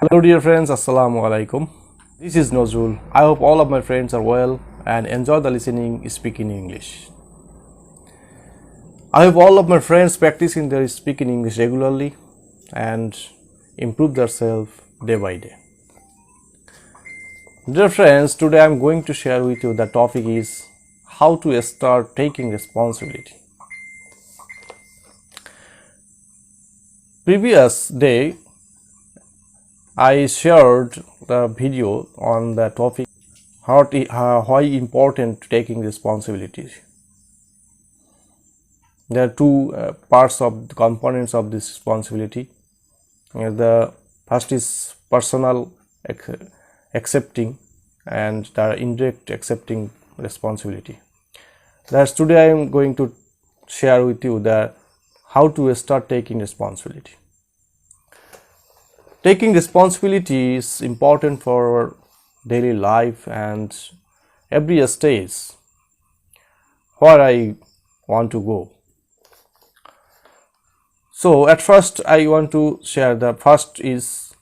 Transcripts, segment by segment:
Hello dear friends, Assalamu alaikum. This is Nozrul. I hope all of my friends are well and enjoy the listening speaking English. I hope all of my friends practicing their speaking English regularly and improve themselves day by day. Dear friends, today I am going to share with you the topic is how to start taking responsibility. Previous day I shared the video on the topic why important taking responsibility. There are two parts of the components of this responsibility. The first is personal accepting and the indirect accepting responsibility. That's today I am going to share with you the how to start taking responsibility. Taking responsibility is important for our daily life and every stage where I want to go. So at first I want to share the first is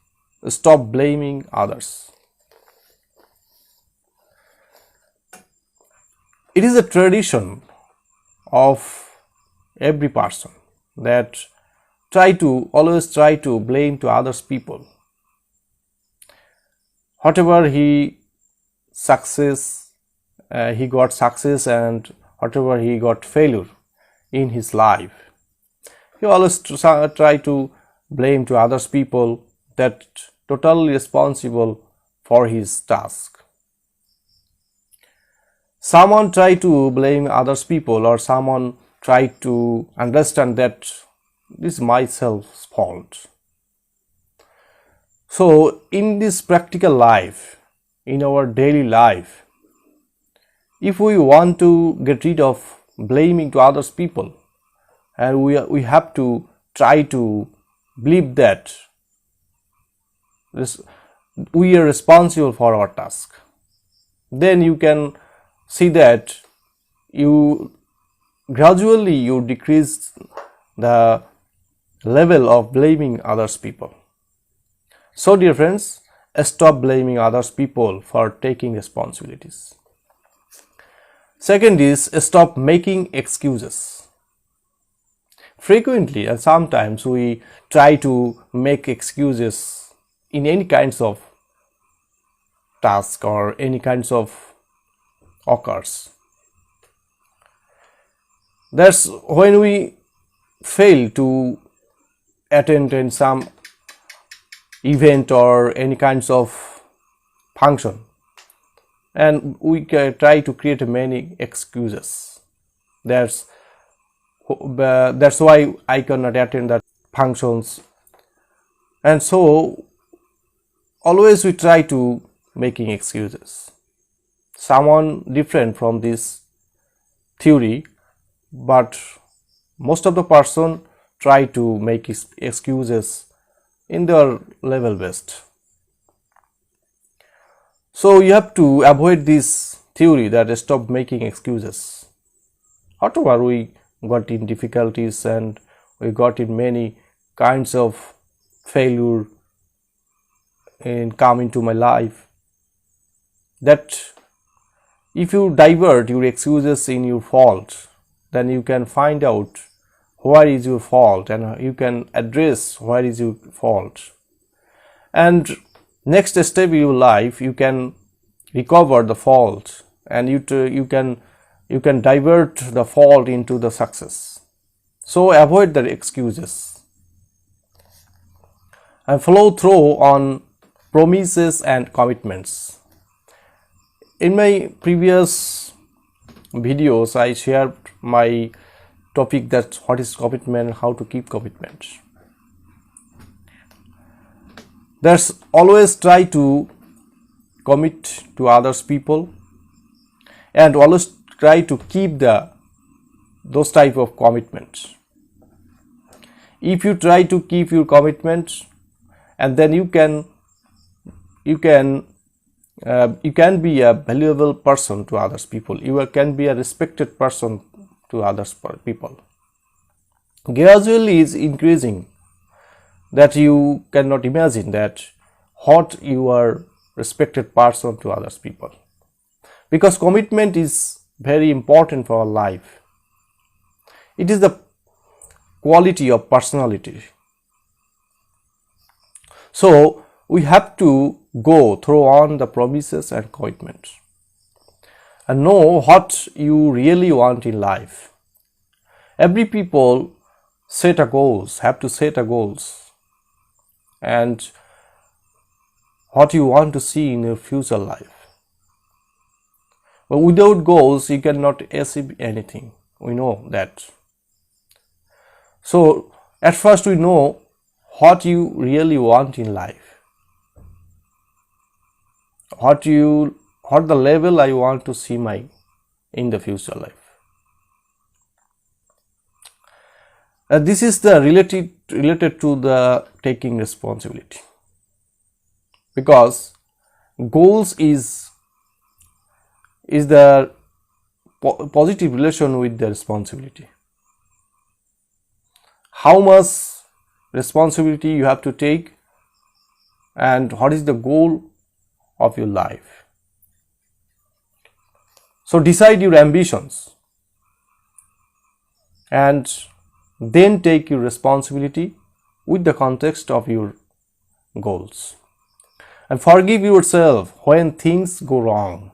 stop blaming others. It is a tradition of every person that always try to blame to others people. Whatever he got success and whatever he got failure in his life, he always try to blame to others people that totally responsible for his task. Someone try to blame others people or someone try to understand that this is myself's fault. So in this practical life, in our daily life, if we want to get rid of blaming to others people, and we have to try to believe that we are responsible for our task, then you can see that you gradually decrease the level of blaming others people. So dear friends, stop blaming others people for taking responsibilities. Second is stop making excuses. Frequently and sometimes we try to make excuses in any kinds of task or any kinds of occurs. That's when we fail to attend in some event or any kinds of function, and we try to create many excuses. That's why I cannot attend that functions, and so always we try to making excuses. Someone different from this theory, but most of the person try to make excuses in their level best. So you have to avoid this theory that stop making excuses. Whatever we got in difficulties and we got in many kinds of failure in come into my life, that if you divert your excuses in your fault, then you can find out where is your fault and you can address where is your fault, and next step in your life you can recover the fault and you can divert the fault into the success. So avoid the excuses and follow through on promises and commitments. In my previous videos I shared my topic that what is commitment, how to keep commitment. That's always try to commit to others people and always try to keep those type of commitments. If you try to keep your commitments, and then you can be a valuable person to others people, you can be a respected person to others people. Gradually is increasing that you cannot imagine that what you are respected person to others people, because commitment is very important for our life. It is the quality of personality. So we have to go through on the promises and commitments and know what you really want in life. Every people set a goals, have to set a goals, and what you want to see in your future life. But without goals, you cannot achieve anything. We know that. So at first we know what you really want in life, what the level I want to see my in the future life. This is the related to the taking responsibility, because goals is the positive relation with the responsibility. How much responsibility you have to take and what is the goal of your life. So decide your ambitions and then take your responsibility with the context of your goals, and forgive yourself when things go wrong.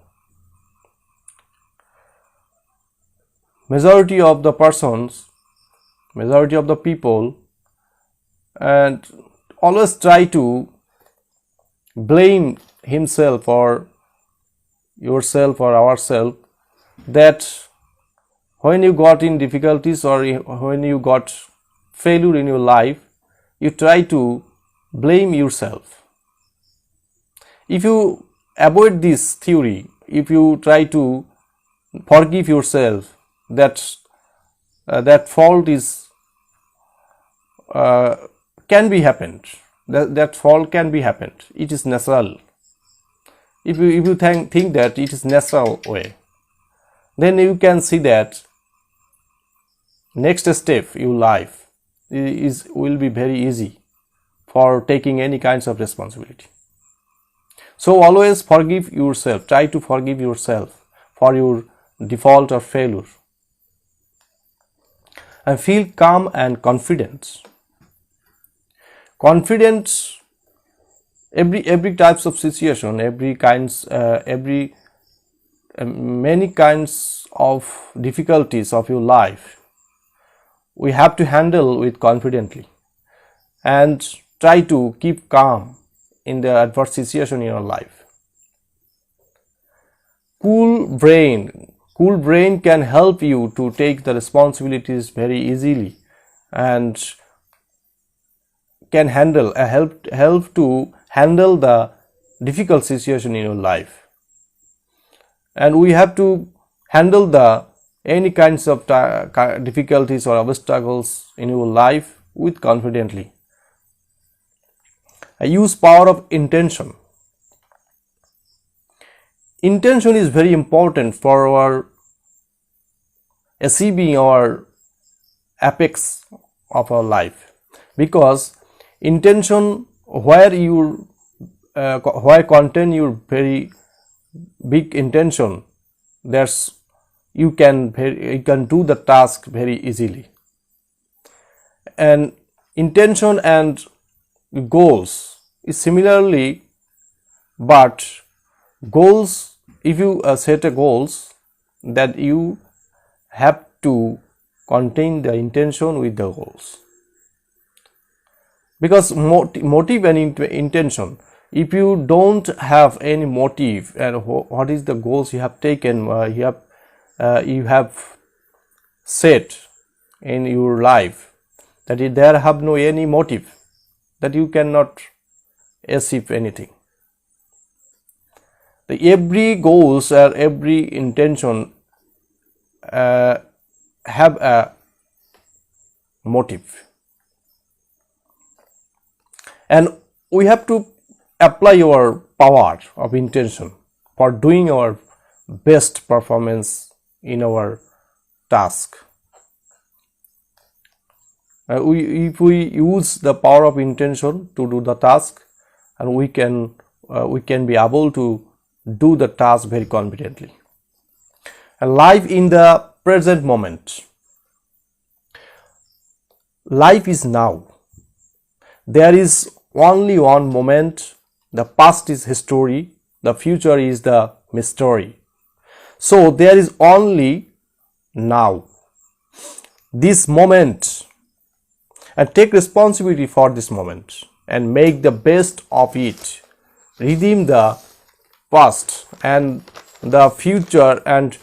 Majority of the people and always try to blame himself or yourself or ourselves, that when you got in difficulties or when you got failure in your life, you try to blame yourself. If you avoid this theory, if you try to forgive yourself, that fault is can be happened. That fault can be happened. It is natural. If you think that it is natural way, then you can see that next step your life will be very easy for taking any kinds of responsibility. So always forgive yourself. Try to forgive yourself for your default or failure, and feel calm and confident. Confidence, every types of situation, many kinds of difficulties of your life, we have to handle with confidently and try to keep calm in the adverse situation in your life. Cool brain can help you to take the responsibilities very easily and can help to handle the difficult situation in your life. And we have to handle any kinds of difficulties or obstacles in your life with confidently. I use power of intention. Intention is very important for our achieving our apex of our life, because intention where contain your very big intention, you can do the task very easily. And intention and goals is similarly, but goals, if you set a goals, that you have to contain the intention with the goals, because motive and intention, if you don't have any motive and what is the goals you have taken, you have set in your life, that there have no any motive, that you cannot achieve anything. Every goals or every intention have a motive, and we have to apply our power of intention for doing our best performance in our task. If we use the power of intention to do the task, and we can be able to do the task very confidently. And life in the present moment. Life is now. There is only one moment. The past is history. The future is the mystery. So there is only now. This moment, and take responsibility for this moment and make the best of it. Redeem the past and the future and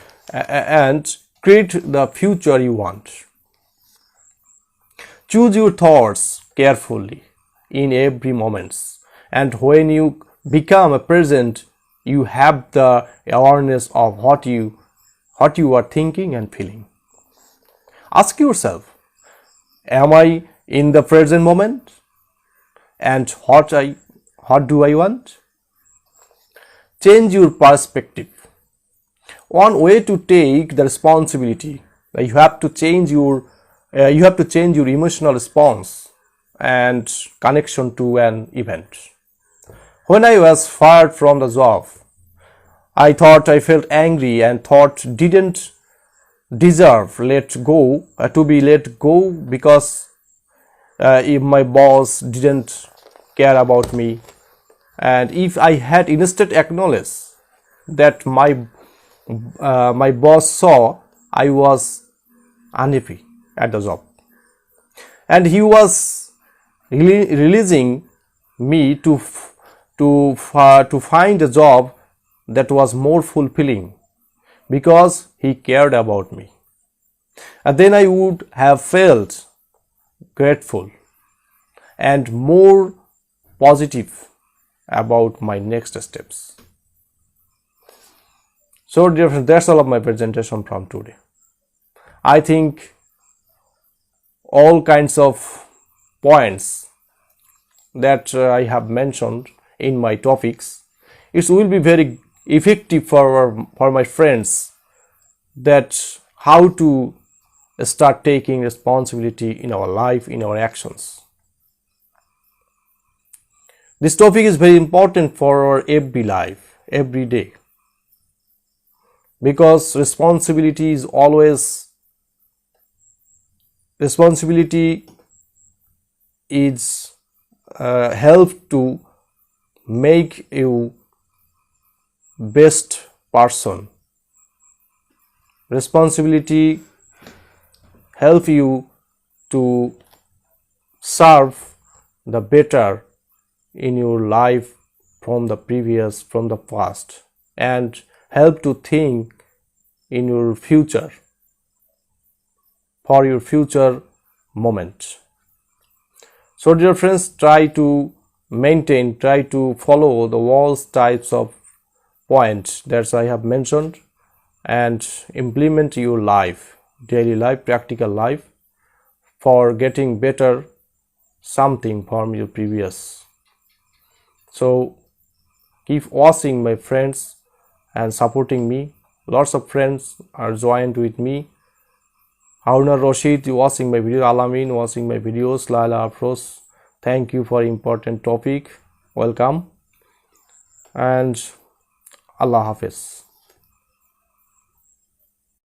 create the future you want. Choose your thoughts carefully in every moment, and when you become a present, you have the awareness of what you are thinking and feeling. Ask yourself, am I in the present moment? And what do I want? Change your perspective. One way to take the responsibility, you have to change your emotional response and connection to an event. When I was fired from the job, I felt angry and thought didn't deserve to be let go because if my boss didn't care about me, and if I had instead acknowledged that my boss saw I was unhappy at the job, and he was releasing me to find a job that was more fulfilling because he cared about me, and then I would have felt grateful and more positive about my next steps. So dear friends, that's all of my presentation from today. I think all kinds of points that I have mentioned in my topics, it will be very effective for my friends, that how to start taking responsibility in our life, in our actions. This topic is very important for our every life, every day, because responsibility is help to make you best person. Responsibility help you to serve the better in your life from the past, and help to think in your future, for your future moment. So dear friends, try to follow the all types of points that I have mentioned, and implement your life, daily life, practical life, for getting better something from your previous. So keep watching, my friends, and supporting me. Lots of friends are joined with me. Haruna Rashid watching my video, Alamin watching my videos, Laila Afros, thank you for important topic. Welcome, and Allah Hafiz.